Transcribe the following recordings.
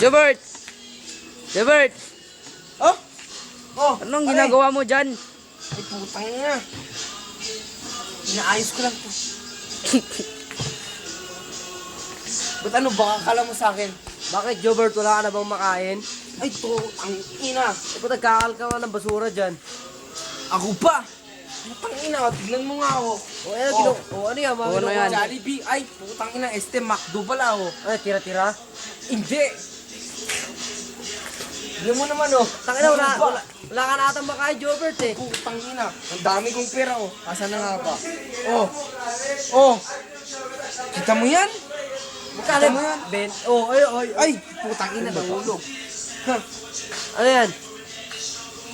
Jobert! Jobert! Oh! Oh! Anong ginagawa mo dyan? Ay, putang ina. Inaayos ko lang to. Ba't ano, baka akala mo sa akin? Bakit, Jobert? Wala ka na bang makain? Ay, to, ang ina. Eh, ba't nagkakal ka nga ng basura dyan? Ako pa! Putang ina, tignan mo nga ako. O, ano yan? Mga Ano yan? Jollibee. Ay, putang ina, McDo pala ako. Ay, tira-tira? Hindi! Tignan mo naman oh. Tangina, wala, Ano ba? wala ka na atang makain, Jobert eh. Putang ina. Ang dami kong pera oh. Asan na nga ba? Oh. Oh. Kita mo yan? Magkano mo yan? Ben? Oh, ay. Ay, putang ina, nahulog. Ha, Ano yan?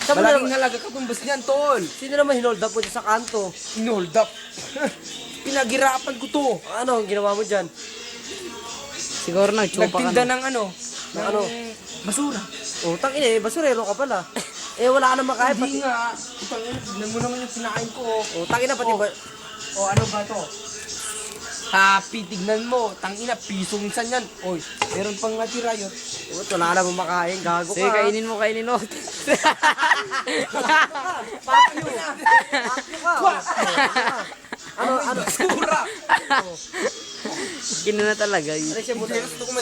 Saan mo malaking na, halaga katumbas niyan, tol. sino naman hinold up mo dyan sa kanto? Inold up. Pinaghirapan ko to. Ano ang ginawa mo dyan? Siguro nagtsupa Nagtinda ng ano? Ng ano? Basura. Oh, tangina eh, basurero ka pala. Eh, wala ka na makain. Hindi nga. Putang ina, tignan mo naman yung kinain ko. Oh, tangina pati Oh. ba? O ano ba to? Happy, tignan mo. Tangina, piso minsan yan. Oy, meron pang natira yun. Oh, wala ka na makain, gago ka. Sige, kainin mo. Pakyo. Pakyo ka. Ano? Basura! Kina na talaga. Ano siya mo? Gusto ko